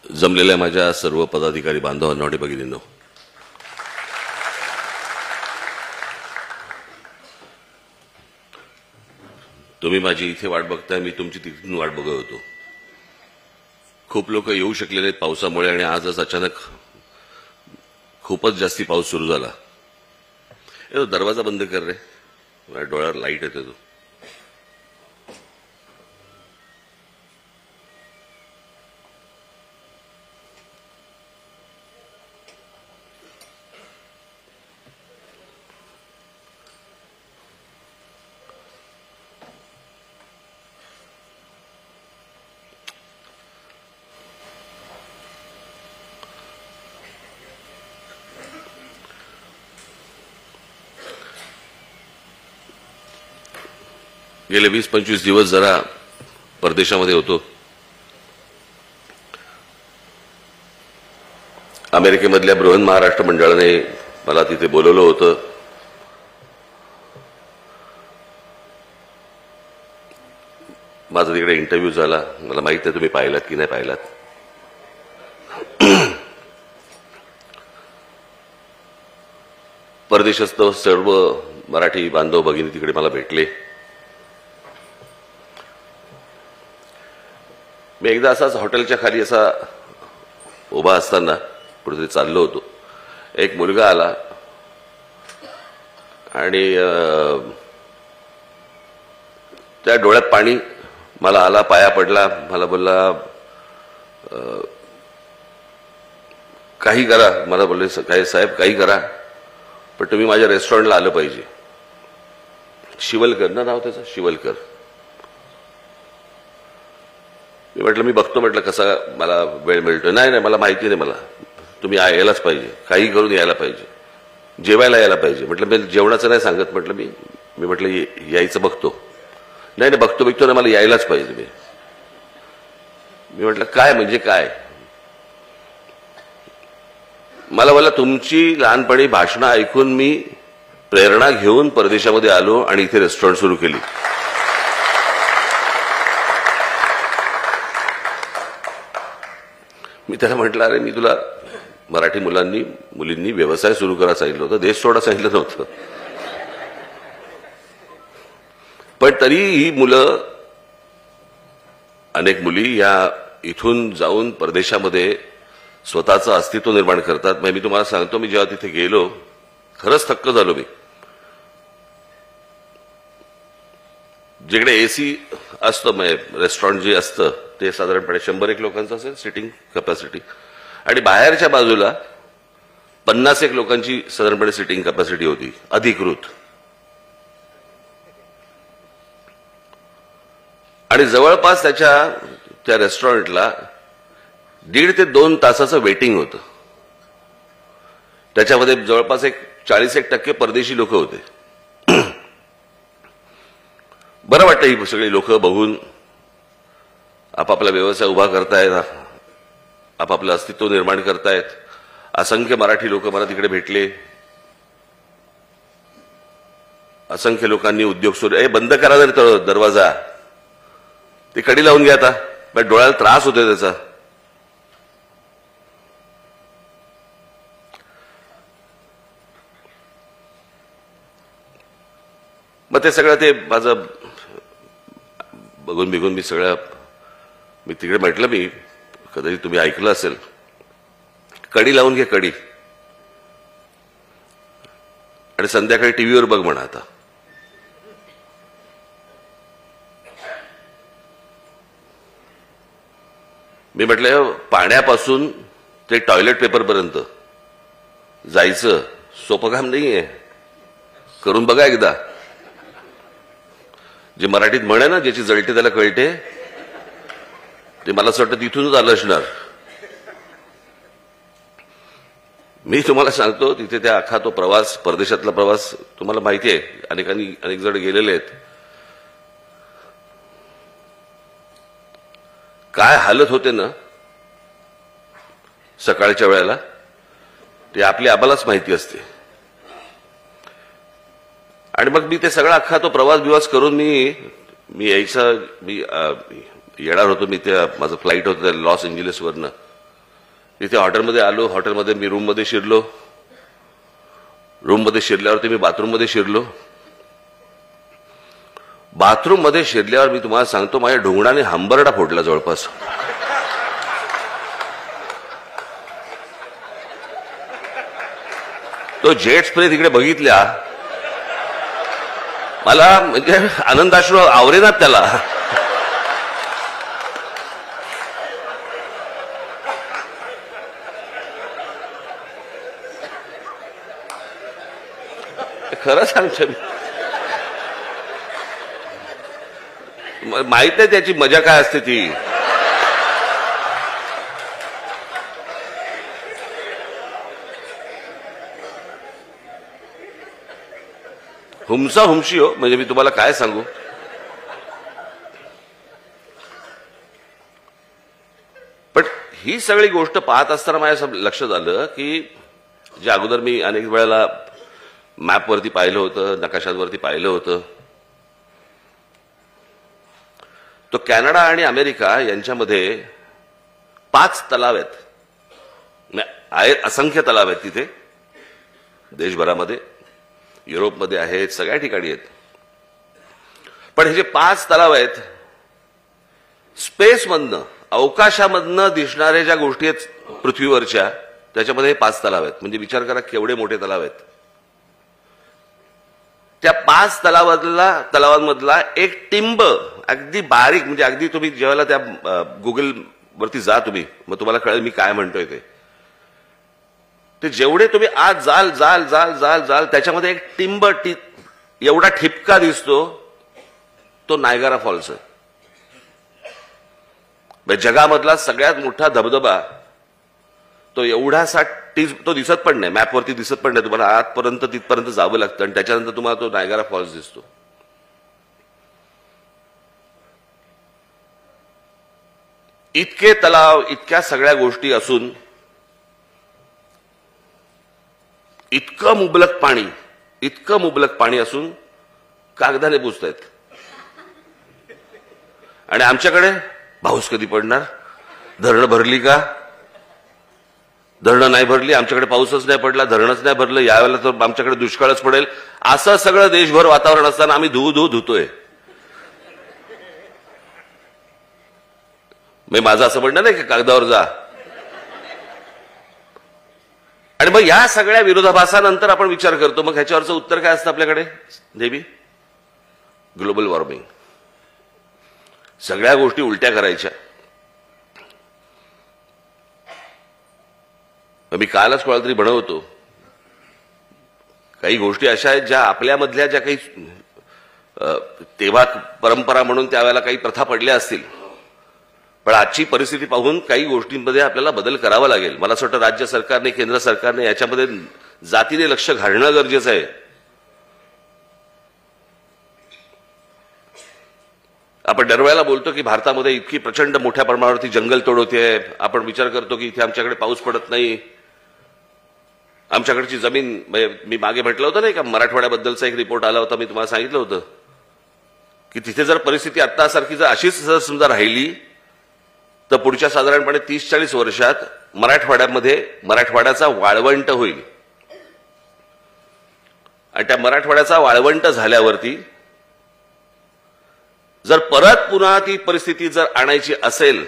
जमलेल्या माझ्या सर्व पदाधिकारी बांधवांनो आणि भगिनींनो, तुम्ही माझी इथे वाट बघताय, मी तुमची तिथून वाट बघत होतो. खूप लोक येऊ शकले नाहीत पावसामुळे आणि आजच अचानक खूपच जास्ती पाऊस सुरू झाला. दरवाजा बंद कर रे, माझ्या डोळ्यावर लाईट येते. तो गेले 20-25 दिवस जरा परदेशामध्ये होतो. अमेरिकेमधल्या बृहन महाराष्ट्र मंडळाने मला तिथे बोलवलं होतं. माझा तिकडे इंटरव्ह्यू झाला. मला माहित नाही तुम्ही पाहिलात की नाही पाहिलात. परदेशस्थ सर्व मराठी बांधव भगिनी तिकडे मला भेटले. मी एकदा असाच हॉटेलच्या खाली असा उभा असताना कुठेतरी चाललो होतो. एक मुलगा आला आणि त्या डोळ्यात पाणी मला आला, पाया पडला. मला बोलला काही करा. मला बोलले काय साहेब काही करा, पण तुम्ही माझ्या रेस्टॉरंटला आलं पाहिजे. शिवलकर ना नाव त्याचं, शिवलकर. मी म्हटलं मी बघतो, म्हटलं कसा मला वेळ मिळतोय. नाही नाही मला माहिती नाही, मला तुम्ही यायलाच पाहिजे, काही करून यायला पाहिजे, जेवायला यायला पाहिजे. म्हटलं मी जेवणाचं नाही सांगत, म्हटलं मी म्हटलं यायचं बघतो. नाही नाही बघतो ना, मला यायलाच पाहिजे. मी म्हटलं काय म्हणजे काय. मला बोलला तुमची लहानपणी भाषणं ऐकून मी प्रेरणा घेऊन परदेशामध्ये आलो आणि इथे रेस्टॉरंट सुरू केली. मी त्याला म्हटलं अरे मी तुला मराठी मुलींनी व्यवसाय सुरू करायला सांगितलं होतं, देश सोडा सांगितलं नव्हतं. पण तरी ही मुलं, अनेक मुली या इथून जाऊन परदेशामध्ये स्वतःचं अस्तित्व निर्माण करतात. मी तुम्हाला सांगतो, मी जेव्हा तिथे गेलो खरंच थक्क झालो. मी जिकडे एसी असतं, रेस्टॉरंट जे असतं ते साधारणपणे 100 लोकांचं असेल सिटिंग कॅपॅसिटी, आणि बाहेरच्या बाजूला 50 लोकांची साधारणपणे सिटिंग कॅपॅसिटी होती अधिकृत. आणि जवळपास त्या रेस्टॉरंटला 1.5 ते 2 तासाचं वेटिंग होतं. त्याच्यामध्ये जवळपास 40% परदेशी लोक होते. बरं वाटतं ही सगळी लोक बघून. आपापला व्यवसाय उभा करतायत, आपापलं अस्तित्व निर्माण करतायत. असंख्य मराठी लोक मला तिकडे भेटले. असंख्य लोकांनी उद्योग सुरू. बंद करा जर दरवाजा, ते कडी लावून घ्या. आता माझ्या डोळ्याला त्रास होतोय त्याचा. मग ते सगळं ते माझं बघून मी तिकडे म्हटलं, मी कदाचित तुम्ही ऐकलं असेल, कडी लावून घे कडी, आणि संध्याकाळी टीव्हीवर बघ म्हणा. आता मी म्हटलं पाण्यापासून ते टॉयलेट पेपरपर्यंत जायचं सोपं काम नाहीये, करून बघा एकदा. जे मराठीत म्हणे ना, ज्याची जळते त्याला कळते, ते मला असं वाटतं तिथूनच आलं असणार. मी तुम्हाला सांगतो, तिथे त्या अख्खा तो प्रवास, परदेशातला प्रवास तुम्हाला माहिती आहे, अनेक जण गेलेले आहेत. काय हालत होते ना सकाळच्या वेळेला, ते आपल्या आबालाच माहिती असते. आणि मग मी ते सगळा अख्खा तो प्रवास करून मी येणार होतो. माझं फ्लाईट होतं लॉस एंजेलिसवरनं. तिथे हॉटेलमध्ये आलो, हॉटेलमध्ये मी रूममध्ये शिरलो, रूममध्ये शिरल्यावरती मी बाथरूममध्ये शिरलो. बाथरूममध्ये शिरल्यावर मी तुम्हाला सांगतो माझ्या ढोंगणाने हंबरडा फोडला जवळपास. तो जेट स्प्रे तिकडे बघितल्या मला म्हणजे आनंदाश्रू आवरेनात त्याला. खरं सांगतो मी, माहित आहे त्याची मजा काय असते ती. हुमसा हुमशी हो, म्हणजे मी तुम्हाला काय सांगू. पण ही सगळी गोष्ट पाहत असताना माझ्या लक्षात आलं की जे अगोदर मी अनेक वेळेला मॅपवरती पाहिलं होतं, नकाशांवरती पाहिलं होतं, तो कॅनडा आणि अमेरिका यांच्यामध्ये 5 तलाव आहेत. असंख्य तलाव आहेत तिथे देशभरामध्ये, युरोपमध्ये आहेत, सगळ्या ठिकाणी आहेत. पण हे जे 5 तलाव आहेत, स्पेसमधनं अवकाशामधनं दिसणाऱ्या ज्या गोष्टी आहेत पृथ्वीवरच्या, त्याच्यामध्ये हे 5 तलाव आहेत. म्हणजे विचार करा केवढे मोठे तलाव आहेत. त्या 5 तलावांमधला एक टिंब अगदी बारीक, म्हणजे अगदी तुम्ही जेव्हा त्या गुगल वरती जा तुम्ही, मग तुम्हाला कळेल मी काय म्हणतोय ते जेवढे तुम्ही आज जाल जाल जाल जाल जाल त्याच्यामध्ये एक टिंब एवढा ठिपका दिसतो, तो नायगारा फॉल्स आहे. जगामधला सगळ्यात मोठा धबधबा तो एवढासा तो दिसत पण नाही, मॅपवरती दिसत पण नाही तुम्हाला. आतपर्यंत तिथपर्यंत जावं लागतं आणि त्याच्यानंतर तुम्हाला तो नायगारा फॉल्स दिसतो. इतके तलाव, इतक्या सगळ्या गोष्टी असून इतकं मुबलक पाणी असून कागदाने पुसतायत. आणि आमच्याकडे पाऊस कधी पडणार, धरणं भरली का, धरणं नाही भरली, आमच्याकडे पाऊसच नाही पडला, धरणच नाही भरलं, यावेळेला तर आमच्याकडे दुष्काळच पडेल, असं सगळं देशभर वातावरण असताना आम्ही धुतोय. माझं असं म्हणणं नाही की कागदावर जा. आणि मग या सगळ्या विरोधाभासानंतर आपण विचार करतो, मग ह्याच्यावरचं उत्तर काय असतं आपल्याकडे नेहमी? Global warming. सगळ्या गोष्टी उलट्या करायच्या. मी कालच कोणाला तरी बनवतो, काही गोष्टी अशा आहेत ज्या आपल्यामधल्या ज्या काही तेव्हा परंपरा म्हणून त्यावेळेला काही प्रथा पडल्या असतील, पण आजची परिस्थिती पाहून काही गोष्टींमध्ये आपल्याला बदल करावा लागेल. मला असं वाटतं राज्य सरकारने, केंद्र सरकारने याच्यामध्ये जातीने लक्ष घालणं गरजेचं आहे. आपण दरवेळेला बोलतो की भारतामध्ये इतकी प्रचंड मोठ्या प्रमाणावरती जंगलतोड होते. आपण विचार करतो की इथे आमच्याकडे पाऊस पडत नाही, आमच्याकडची जमीन. मी मागे म्हटलं होतं नाही का, मराठवाड्याबद्दलचा एक रिपोर्ट आला होता, मी तुम्हाला सांगितलं होतं की तिथे जर परिस्थिती आत्तासारखी जर अशीच जर समजा राहिली तर पुढच्या साधारणपणे 30-40 वर्षात मराठवाड्याचा वाळवंट होईल. आणि त्या मराठवाड्याचा वाळवंट झाल्यावरती जर परत पुन्हा ती परिस्थिती जर आणायची असेल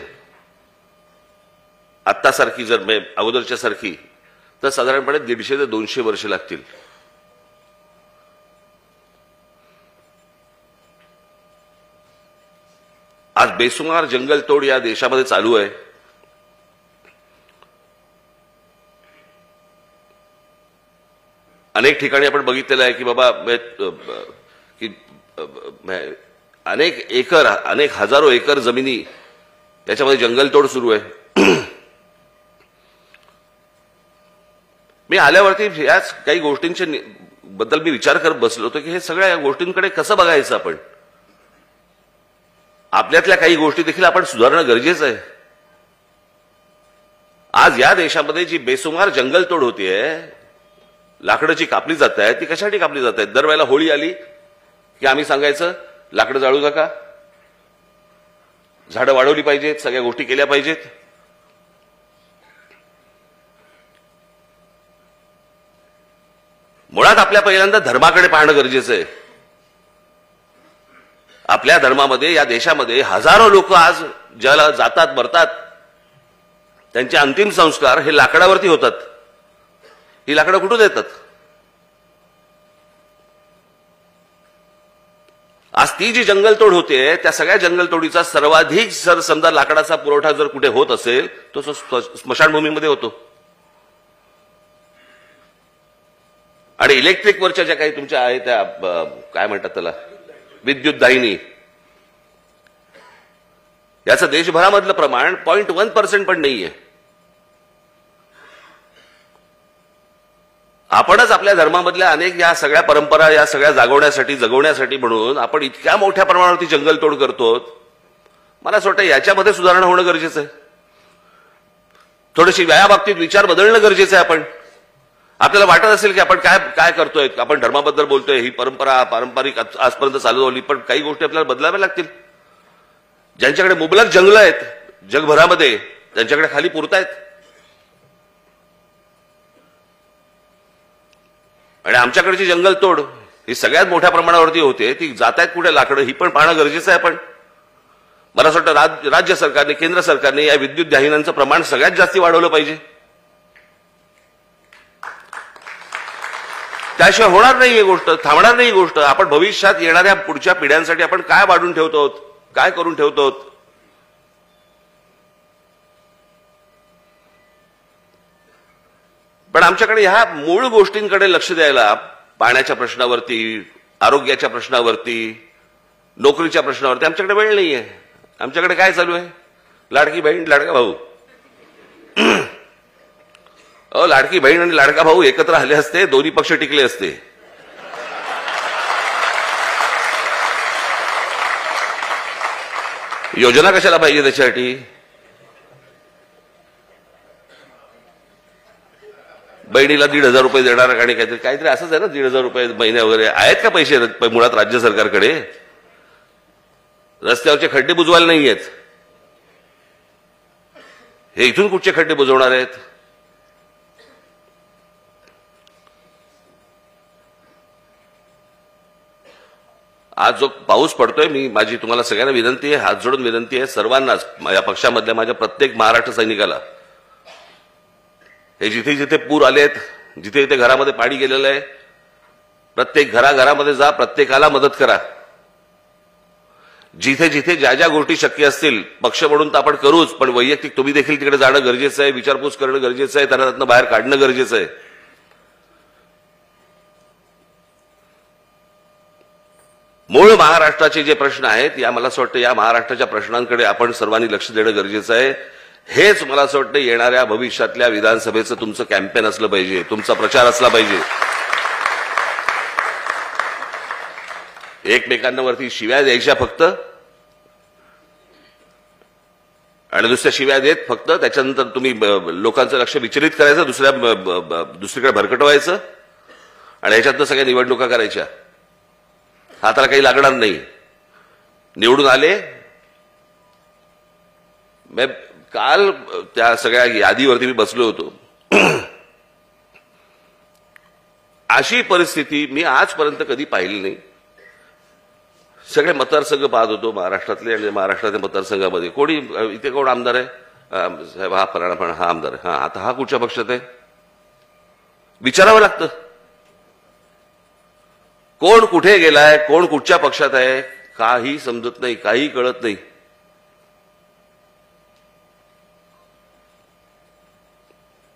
आत्तासारखी, जर अगोदरच्या सारखी, तर साधारणपणे 150 ते 200 वर्ष लागतील. आज बेसुमार जंगलतोड या देशामध्ये चालू आहे. अनेक ठिकाणी आपण बघितलेलं आहे की बाबा अनेक हजारो एकर जमिनी याच्यामध्ये जंगलतोड सुरू आहे. मी आल्यावरती याच काही गोष्टींच्या बद्दल मी विचार करत बसलो होतो की हे सगळ्या गोष्टींकडे कसं बघायचं आपण. आपल्यातल्या काही गोष्टी देखील आपण सुधारणं गरजेचं आहे. आज या देशामध्ये जी बेसुमार जंगलतोड होतीये, लाकडं जी कापली जात आहेत ती कशासाठी कापली जात आहेत? दरवेळेला होळी आली की आम्ही सांगायचं लाकडं जाळू नका, झाडं वाढवली पाहिजेत, सगळ्या गोष्टी केल्या पाहिजेत. मुळात आपल्या पहिल्यांदा धर्माकडे पाहणं गरजेचं आहे. आपल्या धर्मामध्ये, या देशामध्ये हजारो लोक आज ज्याला जातात मरतात, त्यांचे अंतिम संस्कार हे लाकडावरती होतात. ही लाकडं कुठून येतात? आज ती जी जंगलतोड होते, त्या सगळ्या जंगलतोडीचा सर्वाधिक जर समजा लाकडाचा पुरवठा जर कुठे होत असेल तो स्मशानभूमीमध्ये होतो. आणि इलेक्ट्रिकवरच्या ज्या काही तुमच्या आहेत त्या काय म्हणतात त्याला, विद्युत दाहिनी, याचं देशभरामधलं प्रमाण 0.1% पण नाहीये. आपणच आपल्या धर्मामधल्या अनेक या सगळ्या परंपरा या सगळ्या जगवण्यासाठी म्हणून आपण इतक्या मोठ्या प्रमाणावरती जंगलतोड करतो. मला असं वाटतं याच्यामध्ये सुधारणा होणं गरजेचं आहे. थोडीशी या बाबतीत विचार बदलणं गरजेचं आहे. आपल्याला वाटत असेल की आपण काय काय करतोय, आपण धर्माबद्दल बोलतोय, ही परंपरा पारंपरिक आजपर्यंत चालू झाली, पण काही गोष्टी आपल्याला बदलाव्या लागतील. ज्यांच्याकडे मुबलक जंगलं आहेत जगभरामध्ये, त्यांच्याकडे खाली पुरतायत, आणि आमच्याकडची जंगलतोड ही सगळ्यात मोठ्या प्रमाणावरती होते. ती जात आहेत कुठे लाकडं, ही पण पाहणं गरजेचं आहे. पण मला असं वाटतं राज्य सरकारने, केंद्र सरकारने या विद्युत दाहिन्यांचं प्रमाण सगळ्यात जास्ती वाढवलं पाहिजे. त्याशिवाय होणार नाही ही गोष्ट, थांबणार नाही ही गोष्ट. आपण भविष्यात येणाऱ्या पुढच्या पिढ्यांसाठी आपण काय वाढून ठेवतो, काय करून ठेवतो. पण आमच्याकडे ह्या मूळ गोष्टींकडे लक्ष द्यायला, पाण्याच्या प्रश्नावरती, आरोग्याच्या प्रश्नावरती, नोकरीच्या प्रश्नावरती आमच्याकडे वेळ नाहीये. आमच्याकडे काय चालू आहे? लाडकी बहीण लाडका भाऊ. लाडकी बहीण आणि लाडका भाऊ एकत्र आले असते, दोन्ही पक्ष टिकले असते. योजना कशाला पाहिजे त्याच्यासाठी? बहिणीला 1,500 रुपये देणार आणि काहीतरी असंच आहे ना, 1,500 रुपये महिने वगैरे आहेत का पैसे मुळात राज्य सरकारकडे? रस्त्यावरचे खड्डे बुजवायला नाही आहेत. हे इथून कुठचे खड्डे बुजवणार आहेत? आज जो पाऊस पडतोय, माझी तुम्हाला सगळ्यांना विनंती आहे, हात जोडून विनंती आहे सर्वांनाच, या पक्षामधल्या माझ्या प्रत्येक महाराष्ट्र सैनिकाला, हे जिथे जिथे पूर आलेत, जिथे जिथे घरामध्ये पाणी गेलेलं आहे, प्रत्येक घराघरामध्ये जा, प्रत्येकाला मदत करा. जिथे जिथे ज्या ज्या गोष्टी शक्य असतील, पक्ष म्हणून तर आपण करूच, पण वैयक्तिक तुम्ही देखील तिकडे जाणं गरजेचं आहे, विचारपूस करणं गरजेचं आहे, त्यांना त्यातनं बाहेर काढणं गरजेचं आहे. मूळ महाराष्ट्राचे जे प्रश्न आहेत, मला असं वाटतं या महाराष्ट्राच्या प्रश्नांकडे आपण सर्वांनी लक्ष देणं गरजेचं आहे. हेच मला असं वाटतं येणाऱ्या भविष्यातल्या विधानसभेचं तुमचं कॅम्पेन असलं पाहिजे, तुमचा प्रचार असला पाहिजे. एकमेकांवरती शिव्या द्यायच्या फक्त, आणि दुसऱ्या शिव्या देत फक्त त्याच्यानंतर तुम्ही लोकांचं लक्ष विचलित करायचं, दुसरीकडे भरकटवायचं, आणि ह्याच्यातनं सगळ्या निवडणुका करायच्या. हाताला काही लागणार नाही. निवडून आले, काल त्या सगळ्या यादीवरती मी बसलो होतो. अशी परिस्थिती मी आजपर्यंत कधी पाहिली नाही. सगळे मतदारसंघ पाहत होतो महाराष्ट्रातले, आणि महाराष्ट्रातल्या मतदारसंघामध्ये इथे कोण आमदार आहे, साहेब हा फलाना, पण हा आमदार आहे, हा आता हा कुठच्या पक्षात आहे, विचारावं लागतं. कोण कुठे गेलाय, कोण कुठच्या पक्षात आहे, काही समजत नाही, काही कळत नाही.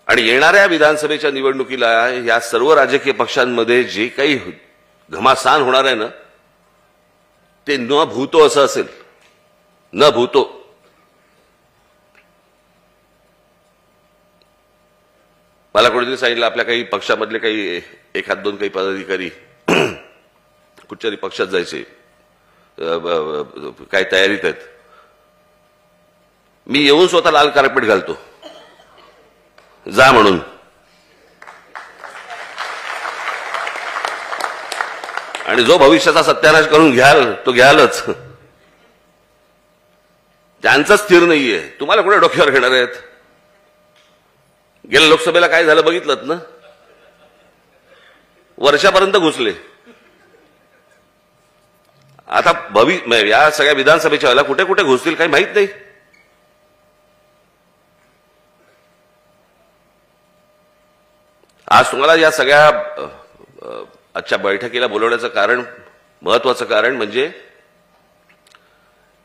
आणि येणाऱ्या विधानसभेच्या निवडणुकीला या सर्व राजकीय पक्षांमध्ये जे काही घमासान होणार आहे ना, ते न भूतो असं असेल, न भूतो. मला कोणीतरी सांगितलं, आपल्या काही पक्षामधले काही 1-2 काही पदाधिकारी कुठच्याही पक्षात जायचे, काय तयारीत आहेत. मी येऊन स्वतः लाल कार्पेट घालतो, जा म्हणून. आणि जो भविष्याचा सत्यानाश करून घ्याल तो घ्यालच. त्यांचं स्थिर नाहीये, तुम्हाला कुठे डोक्यावर घेणार आहेत? गेल्या लोकसभेला काय झालं बघितलं ना? वर्षापर्यंत घुसले. आता या सगळ्या विधानसभेच्या वेळेला कुठे कुठे घुसतील काही माहित नाही. आज तुम्हाला या सगळ्या आजच्या बैठकीला बोलवण्याचं कारण, महत्वाचं कारण म्हणजे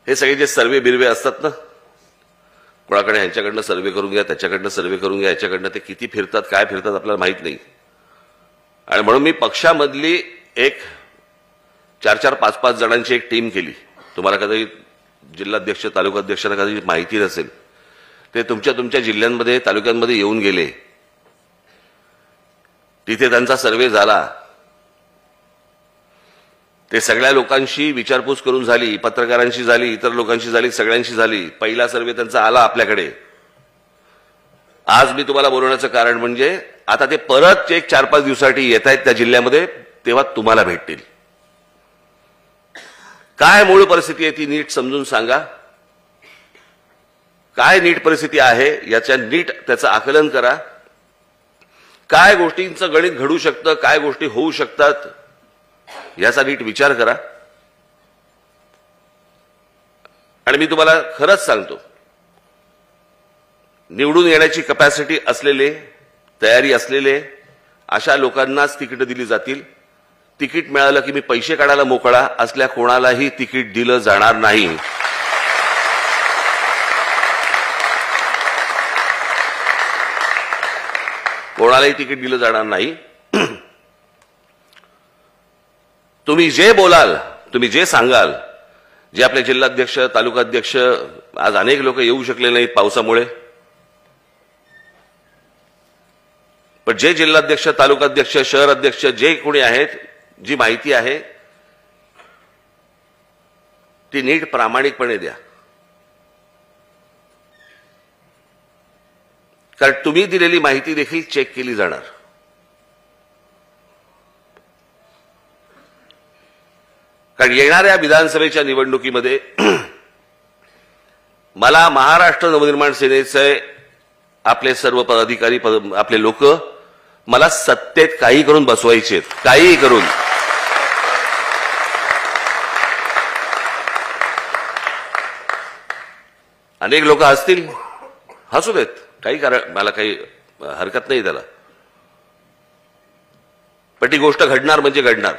हे सगळे जे सर्वे बिर्वे असतात ना, कोणाकडे ह्यांच्याकडनं सर्वे करून घ्या, त्याच्याकडनं सर्वे करून घ्या, याच्याकडनं ते किती फिरतात काय फिरतात आपल्याला माहित नाही. आणि म्हणून मी पक्षामधली एक 4-4, 5-5 जणांची एक टीम केली. तुम्हाला कदाचित जिल्हाध्यक्ष तालुकाध्यक्षांना कदाचित माहिती नसेल, ते तुमच्या जिल्ह्यांमध्ये तालुक्यांमध्ये येऊन गेले, तिथे त्यांचा सर्वे झाला, ते सगळ्या लोकांशी विचारपूस करून झाली, पत्रकारांशी झाली, इतर लोकांशी झाली, सगळ्यांशी झाली. पहिला सर्वे त्यांचा आला आपल्याकडे. आज मी तुम्हाला बोलवण्याचं कारण म्हणजे आता ते परत एक 4-5 दिवसासाठी येत आहेत त्या जिल्ह्यामध्ये, तेव्हा तुम्हाला भेटतील. काय मूळ परिस्थिती आहे ती नीट समजून सांगा. काय नीट परिस्थिती आहे याच्या नीट त्याचं आकलन करा. काय गोष्टींचं गणित घडू शकतं, काय गोष्टी होऊ शकतात याचा नीट विचार करा. आणि मी तुम्हाला खरंच सांगतो, निवडून येण्याची कॅपॅसिटी असलेले, तयारी असलेले अशा लोकांनाच तिकीट दिली जातील. तिकीट मिळालं की मी पैसे काढायला मोकळा असल्या कोणालाही तिकीट दिलं जाणार नाही. कोणालाही तिकीट दिलं जाणार नाही. तुम्ही जे बोलाल, तुम्ही जे सांगाल, जे आपले जिल्हाध्यक्ष, तालुकाध्यक्ष, आज अनेक लोक येऊ शकले नाहीत पावसामुळे, पण जे जिल्हाध्यक्ष, तालुकाध्यक्ष, शहर अध्यक्ष जे कोणी आहेत, जी माहिती आहे ती नीट प्रामाणिकपणे द्या. कारण तुम्ही दिलेली माहिती देखील चेक केली जाणार. कारण येणाऱ्या विधानसभेच्या निवडणुकीमध्ये मला महाराष्ट्र नवनिर्माण सेनेचे आपले सर्व पदाधिकारी, आपले लोक मला सत्तेत काही करून बसवायचे, काही करून. अनेक लोक हसतील, हसू देत, काही कारण, मला काही हरकत नाही त्याला. पण ती गोष्ट घडणार म्हणजे घडणार.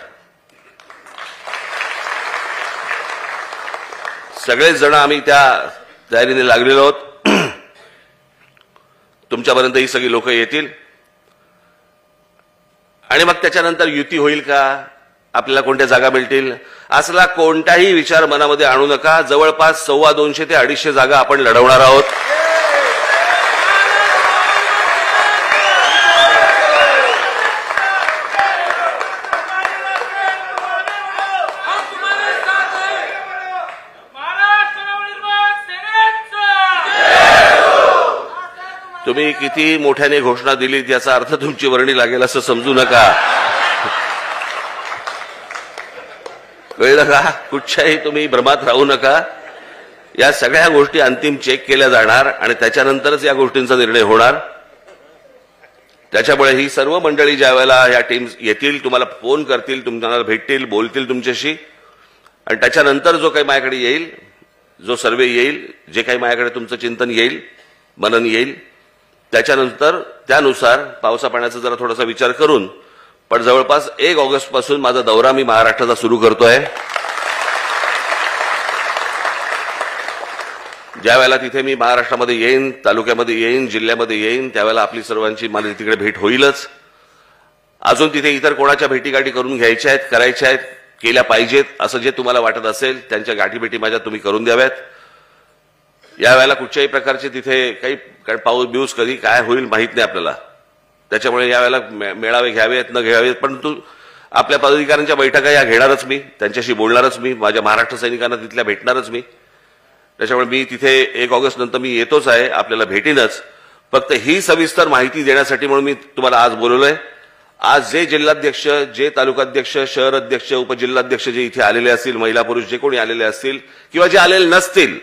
सगळेच जण आम्ही त्या तयारीने लागलेलो आहोत. तुमच्यापर्यंत ही सगळी लोक येतील आणि मग त्याच्यानंतर युती होईल का, आपल्याला कोणत्या जागा मिळतील, असला कोणताही विचार मनामध्ये आणू नका. जवळपास 250 ते 250 जागा आपण लढवणार आहोत. तुम्ही किती मोठ्याने घोषणा दिली याचा अर्थ तुमची वर्णी लागेल असं समजू नका. कळलं का? कुठच्याही तुम्ही भ्रमात राहू नका. या सगळ्या गोष्टी अंतिम चेक केल्या जाणार आणि त्याच्यानंतरच या गोष्टींचा निर्णय होणार. त्याच्यामुळे ही सर्व मंडळी ज्या वेळेला या टीम्स येतील, तुम्हाला फोन करतील, तुम्हाला भेटतील, बोलतील तुमच्याशी, आणि त्याच्यानंतर जो काही माझ्याकडे येईल, जो सर्वे येईल, जे काही माझ्याकडे तुमचं चिंतन येईल, मनन येईल, त्याच्यानंतर त्यानुसार पावसा पाण्याचा जरा थोडासा विचार करून, पण जवळपास 1 ऑगस्ट पासून माझा दौरा मी महाराष्ट्राचा सुरू करतोय. ज्या वेळेला तिथे मी महाराष्ट्रामध्ये येईन, तालुक्यामध्ये येईन, जिल्ह्यामध्ये येईन, त्यावेळेला आपली सर्वांची मला तिकडे भेट होईलच. अजून तिथे इतर कोणाच्या भेटीगाठी करून घ्यायच्या आहेत, करायच्या आहेत, केल्या पाहिजेत असं जे तुम्हाला वाटत असेल त्यांच्या गाठीभेटी माझ्या तुम्ही करून द्याव्यात. यावेळेला कुठच्याही प्रकारचे तिथे काही पाऊस बिऊस कधी काय होईल माहित नाही आपल्याला. त्याच्यामुळे यावेळेला मेळावे घ्यावेत न घ्यावेत, परंतु आपल्या पदाधिकाऱ्यांच्या बैठका या घेणारच मी, त्यांच्याशी बोलणारच मी, माझ्या महाराष्ट्र सैनिकांना तिथल्या भेटणारच मी. त्याच्यामुळे मी तिथे 1 ऑगस्ट नंतर मी येतोच आहे, आपल्याला भेटीनच. फक्त ही सविस्तर माहिती देण्यासाठी म्हणून मी तुम्हाला आज बोलवलंय. आज जे जिल्हाध्यक्ष, जे तालुकाध्यक्ष, शहर अध्यक्ष, उपजिल्हाध्यक्ष जे इथे आलेले असतील, महिला पुरुष जे कोणी आलेले असतील किंवा जे आलेले नसतील,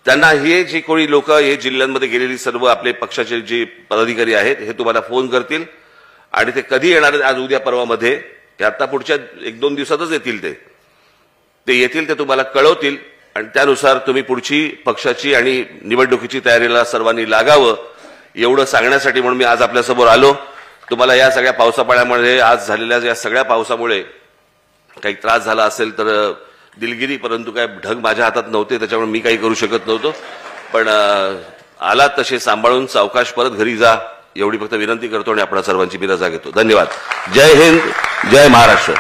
त्यांना हे जे कोणी लोक हे जिल्ह्यांमध्ये गेलेली सर्व आपले पक्षाचे जे पदाधिकारी आहेत हे तुम्हाला फोन करतील आणि ते कधी येणार आहेत आज उद्या परवामध्ये हे आता पुढच्या 1-2 दिवसातच येतील. ते येतील, ते तुम्हाला कळवतील आणि त्यानुसार तुम्ही पुढची पक्षाची आणि निवडणुकीची तयारीला सर्वांनी लागावं एवढं सांगण्यासाठी म्हणून मी आज आपल्यासमोर आलो. तुम्हाला या सगळ्या पावसापाण्यामध्ये आज झालेल्या या सगळ्या पावसामुळे काही त्रास झाला असेल तर दिलगिरी, परंतु काय ढग माझ्या हातात नव्हते त्याच्यामुळे मी काही करू शकत नव्हतो. पण आलात तसे सांभाळून सावकाश परत घरी जा एवढी फक्त विनंती करतो आणि आपणा सर्वांची मी रजा घेतो. धन्यवाद. जय हिंद, जय महाराष्ट्र.